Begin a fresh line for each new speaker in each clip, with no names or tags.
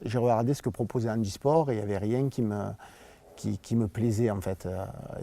j'ai regardé ce que proposait Handisport et il n'y avait rien qui me plaisait en fait.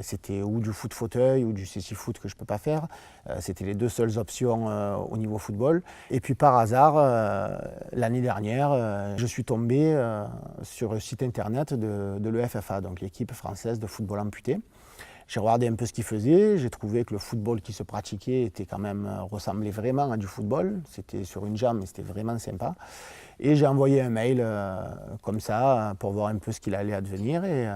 C'était ou du foot fauteuil ou du cécifoot que je ne peux pas faire. C'était les deux seules options au niveau football. Et puis par hasard, l'année dernière, je suis tombé sur le site internet de l'EFFA, donc l'équipe française de football amputé. J'ai regardé un peu ce qu'ils faisaient, j'ai trouvé que le football qui se pratiquait était quand même, ressemblait vraiment à du football. C'était sur une jambe, mais c'était vraiment sympa. Et j'ai envoyé un mail comme ça pour voir un peu ce qu'il allait advenir. Et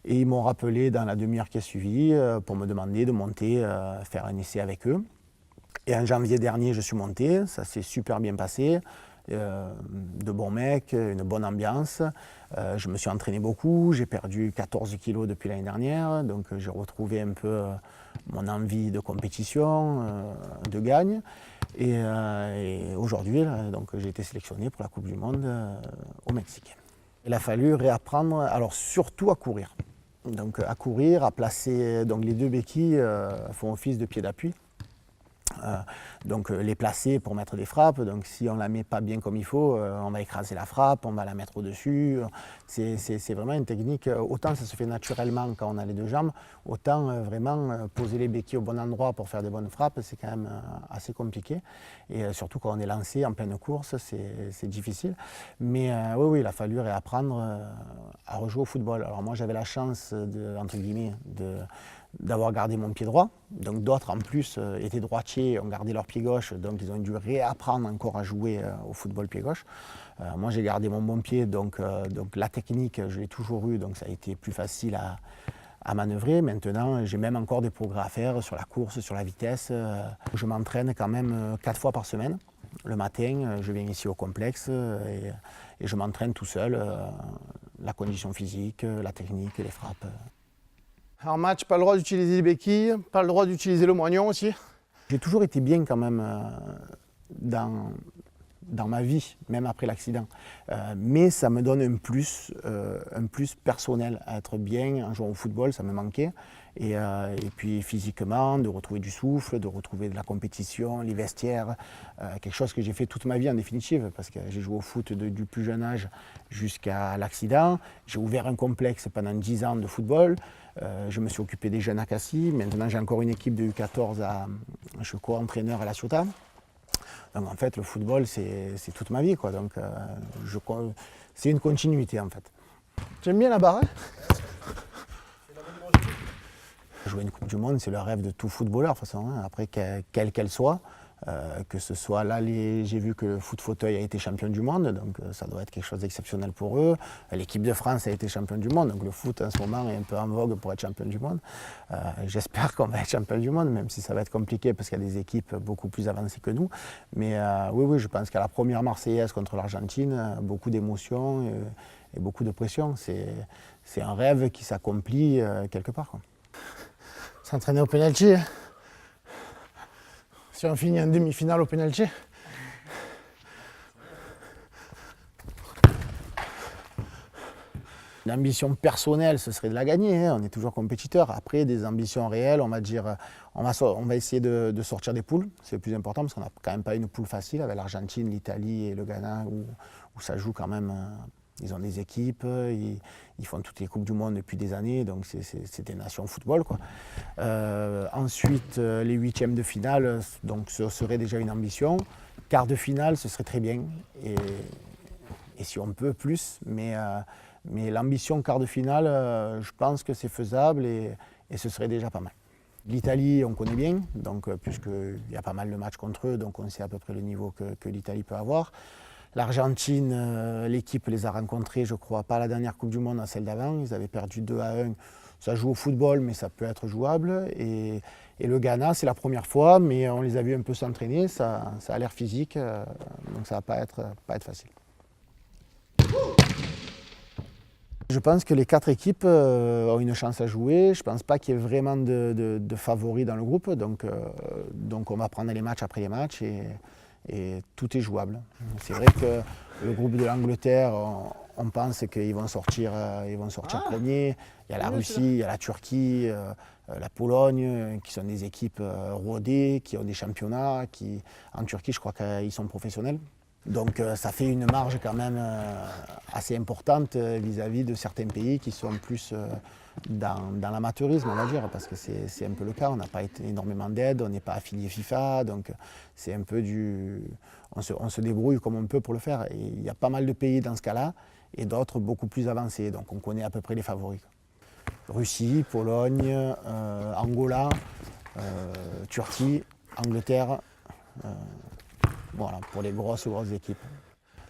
ils m'ont rappelé dans la demi-heure qui a suivi pour me demander de monter, faire un essai avec eux. Et en janvier dernier, je suis monté, ça s'est super bien passé. De bons mecs, une bonne ambiance. Je me suis entraîné beaucoup, j'ai perdu 14 kilos depuis l'année dernière, donc j'ai retrouvé un peu mon envie de compétition, de gagne. Et aujourd'hui, j'ai été sélectionné pour la Coupe du Monde au Mexique. Il a fallu réapprendre, alors surtout à courir. Donc à courir, à placer, donc les deux béquilles font office de pied d'appui. Donc les placer pour mettre des frappes, donc si on ne la met pas bien comme il faut, on va écraser la frappe, on va la mettre au-dessus. C'est vraiment une technique, autant ça se fait naturellement quand on a les deux jambes, autant vraiment poser les béquilles au bon endroit pour faire des bonnes frappes, c'est quand même assez compliqué. Et surtout quand on est lancé en pleine course, c'est difficile. Mais oui, il a fallu réapprendre à rejouer au football. Alors moi j'avais la chance, entre guillemets, d'avoir gardé mon pied droit. Donc d'autres en plus étaient droitiers, ont gardé leur pied gauche, donc ils ont dû réapprendre encore à jouer au football pied gauche. Moi j'ai gardé mon bon pied, donc la technique je l'ai toujours eu, donc ça a été plus facile à manœuvrer. Maintenant j'ai même encore des progrès à faire sur la course, sur la vitesse. Je m'entraîne quand même 4 fois par semaine. Le matin, je viens ici au complexe et je m'entraîne tout seul, la condition physique, la technique, les frappes.
En match, pas le droit d'utiliser les béquilles, pas le droit d'utiliser le moignon aussi.
J'ai toujours été bien quand même dans ma vie, même après l'accident. Mais ça me donne un plus personnel à être bien en jouant au football, ça me manquait. Et puis physiquement, de retrouver du souffle, de retrouver de la compétition, les vestiaires, quelque chose que j'ai fait toute ma vie en définitive, parce que j'ai joué au foot du plus jeune âge jusqu'à l'accident. J'ai ouvert un complexe pendant 10 ans de football. Je me suis occupé des jeunes à Cassis. Maintenant, j'ai encore une équipe de U14, je suis co-entraîneur à La Ciotat. Donc en fait, le football, c'est toute ma vie, quoi. Donc c'est une continuité, en fait.
J'aime bien la barre, hein.
Jouer une Coupe du Monde, c'est le rêve de tout footballeur, de toute façon, hein. Après, quelle qu'elle soit. Que ce soit là, j'ai vu que le foot fauteuil a été champion du monde, donc ça doit être quelque chose d'exceptionnel pour eux. L'équipe de France a été champion du monde, donc le foot en ce moment est un peu en vogue pour être champion du monde. J'espère qu'on va être champion du monde, même si ça va être compliqué parce qu'il y a des équipes beaucoup plus avancées que nous. Mais oui, je pense qu'à la première Marseillaise contre l'Argentine, beaucoup d'émotions et beaucoup de pression. C'est un rêve qui s'accomplit quelque part, quoi.
S'entraîner au pénalty. Si on finit en demi-finale au pénalty.
L'ambition personnelle, ce serait de la gagner, hein. On est toujours compétiteur. Après, des ambitions réelles, on va dire, on va essayer de sortir des poules. C'est le plus important parce qu'on n'a quand même pas une poule facile avec l'Argentine, l'Italie et le Ghana où ça joue quand même. Ils ont des équipes, ils font toutes les Coupes du Monde depuis des années, donc c'est des nations football, quoi. Ensuite, les huitièmes de finale, donc ce serait déjà une ambition. Quart de finale, ce serait très bien, et si on peut, plus. Mais l'ambition quart de finale, je pense que c'est faisable et ce serait déjà pas mal. L'Italie, on connaît bien, donc, puisqu'il y a pas mal de matchs contre eux, donc on sait à peu près le niveau que l'Italie peut avoir. L'Argentine, l'équipe les a rencontrés, je crois, pas à la dernière Coupe du Monde, à celle d'avant. Ils avaient perdu 2-1. Ça joue au football, mais ça peut être jouable. Et le Ghana, c'est la première fois, mais on les a vus un peu s'entraîner. Ça a l'air physique, donc ça ne va pas être facile. Je pense que les 4 équipes ont une chance à jouer. Je ne pense pas qu'il y ait vraiment de favoris dans le groupe. Donc on va prendre les matchs après les matchs. Et tout est jouable. C'est vrai que le groupe de l'Angleterre, on pense qu'ils vont sortir premiers. Il y a la Russie, il y a la Turquie, la Pologne, qui sont des équipes rodées, qui ont des championnats. En Turquie, je crois qu'ils sont professionnels. Donc ça fait une marge quand même assez importante vis-à-vis de certains pays qui sont plus dans l'amateurisme, on va dire, parce que c'est un peu le cas. On n'a pas énormément d'aide, on n'est pas affilié FIFA, donc c'est un peu on se débrouille comme on peut pour le faire. Et il y a pas mal de pays dans ce cas-là et d'autres beaucoup plus avancés, donc on connaît à peu près les favoris. Russie, Pologne, Angola, Turquie, Angleterre. Voilà, pour les grosses équipes.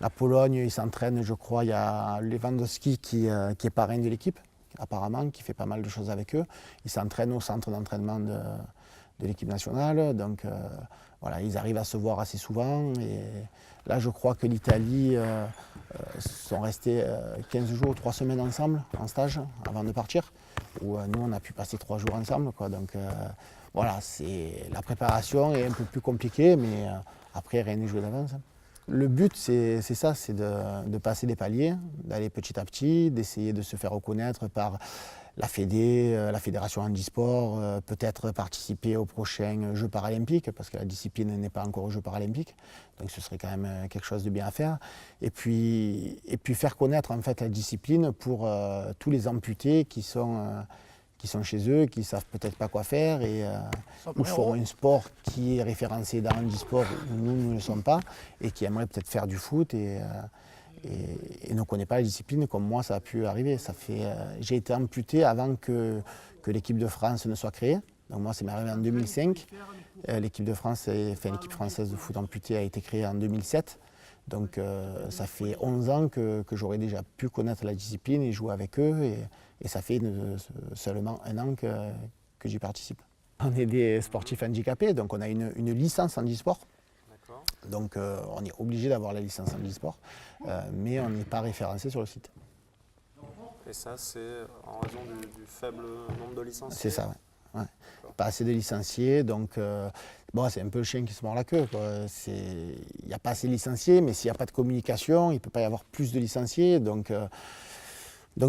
La Pologne, ils s'entraînent, je crois, il y a Lewandowski qui est parrain de l'équipe, apparemment, qui fait pas mal de choses avec eux. Ils s'entraînent au centre d'entraînement de l'équipe nationale, donc voilà, ils arrivent à se voir assez souvent. Et là, je crois que l'Italie sont restés 15 jours ou 3 semaines ensemble en stage avant de partir, où nous, on a pu passer 3 jours ensemble, quoi. Donc voilà, la préparation est un peu plus compliquée, mais après, rien n'est joué d'avance. Le but, c'est ça, c'est de passer des paliers, d'aller petit à petit, d'essayer de se faire reconnaître par la Fédération Handisport, peut-être participer aux prochains Jeux paralympiques, parce que la discipline n'est pas encore aux Jeux paralympiques, donc ce serait quand même quelque chose de bien à faire. Et puis faire connaître en fait la discipline pour tous les amputés qui sont chez eux, qui ne savent peut-être pas quoi faire et ou feront un sport qui est référencé dans Handisport où nous ne sommes pas et qui aimeraient peut-être faire du foot et ne connaît pas la discipline comme moi ça a pu arriver. J'ai été amputé avant que l'équipe de France ne soit créée. Donc moi, c'est arrivé en 2005. L'équipe de France, l'équipe française de foot amputé a été créée en 2007. Donc ça fait 11 ans que j'aurais déjà pu connaître la discipline et jouer avec eux. Et ça fait seulement 1 an que j'y participe. On est des sportifs handicapés, donc on a une licence handisport. Donc on est obligé d'avoir la licence handisport, mais on n'est pas référencé sur le site.
Et ça, c'est en raison du faible nombre de licenciés?
C'est ça, ouais. Pas assez de licenciés, donc bon, c'est un peu le chien qui se mord la queue. Il n'y a pas assez de licenciés, mais s'il n'y a pas de communication, il ne peut pas y avoir plus de licenciés. Donc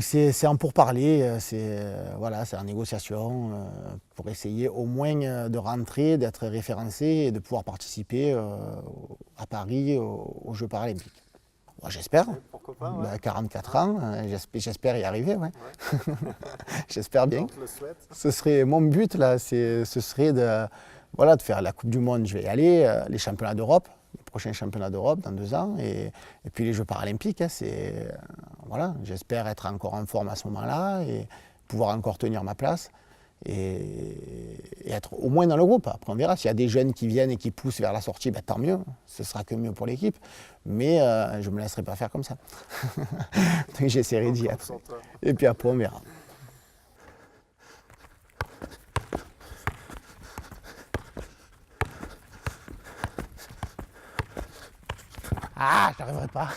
c'est en pourparlers, c'est en négociation pour essayer au moins de rentrer, d'être référencé et de pouvoir participer à Paris aux Jeux paralympiques. Bon, j'espère.
Pourquoi pas, ouais.
44 ans, j'espère y arriver. Ouais. J'espère bien.
On te le souhaite.
Ce serait mon but là, ce serait de faire la Coupe du Monde, je vais y aller, les championnats d'Europe. Les prochains championnats d'Europe dans 2 ans et puis les Jeux paralympiques, j'espère être encore en forme à ce moment-là et pouvoir encore tenir ma place et être au moins dans le groupe. Après on verra, s'il y a des jeunes qui viennent et qui poussent vers la sortie, tant mieux, ce sera que mieux pour l'équipe, mais je ne me laisserai pas faire comme ça. Donc j'essaierai d'y être et puis après on verra.
Ah, je n'arriverai pas.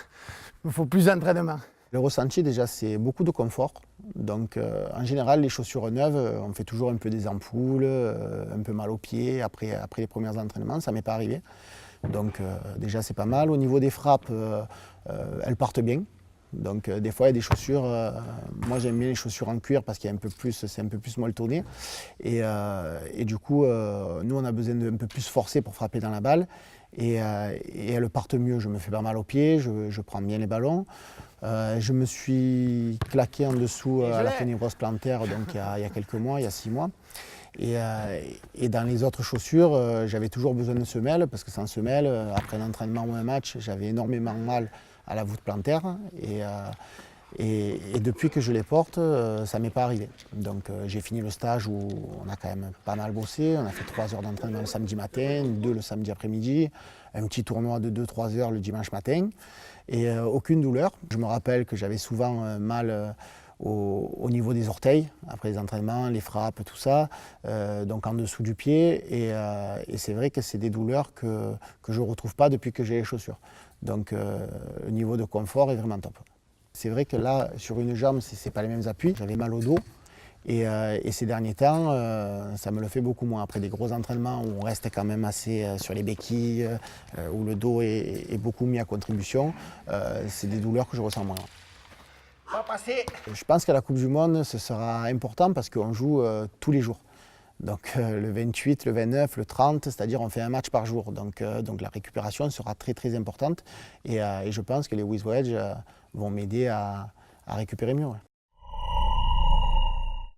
Il me faut plus d'entraînement.
Le ressenti, déjà, c'est beaucoup de confort. Donc, en général, les chaussures neuves, on fait toujours un peu des ampoules, un peu mal aux pieds après les premiers entraînements. Ça ne m'est pas arrivé. Donc, déjà, c'est pas mal. Au niveau des frappes, elles partent bien. Donc, des fois, il y a des chaussures. Moi, j'aime bien les chaussures en cuir parce qu'il y a c'est un peu plus molletonné. Et du coup, nous, on a besoin d'un peu plus forcer pour frapper dans la balle. Et elles partent mieux. Je me fais pas mal aux pieds, je prends bien les ballons. Je me suis claqué en dessous à la ténébrose plantaire donc il y a quelques mois, il y a 6 mois. Et dans les autres chaussures, j'avais toujours besoin de semelles parce que sans semelles, après un entraînement ou un match, j'avais énormément mal à la voûte plantaire. Et depuis que je les porte, ça ne m'est pas arrivé. Donc j'ai fini le stage où on a quand même pas mal bossé. On a fait 3 heures d'entraînement le samedi matin, 2 le samedi après-midi, un petit tournoi de 2-3 heures le dimanche matin. Et aucune douleur. Je me rappelle que j'avais souvent mal au niveau des orteils, après les entraînements, les frappes, tout ça, donc en dessous du pied. Et c'est vrai que c'est des douleurs que je ne retrouve pas depuis que j'ai les chaussures. Donc le niveau de confort est vraiment top. C'est vrai que là, sur une jambe, ce n'est pas les mêmes appuis. J'avais mal au dos et ces derniers temps, ça me le fait beaucoup moins. Après des gros entraînements où on reste quand même assez sur les béquilles, où le dos est beaucoup mis à contribution, c'est des douleurs que je ressens moins. Je pense qu'à la Coupe du Monde, ce sera important parce qu'on joue tous les jours. Donc le 28, le 29, le 30, c'est-à-dire on fait un match par jour. Donc la récupération sera très très importante et je pense que les WizWedge vont m'aider à récupérer mieux. Ouais.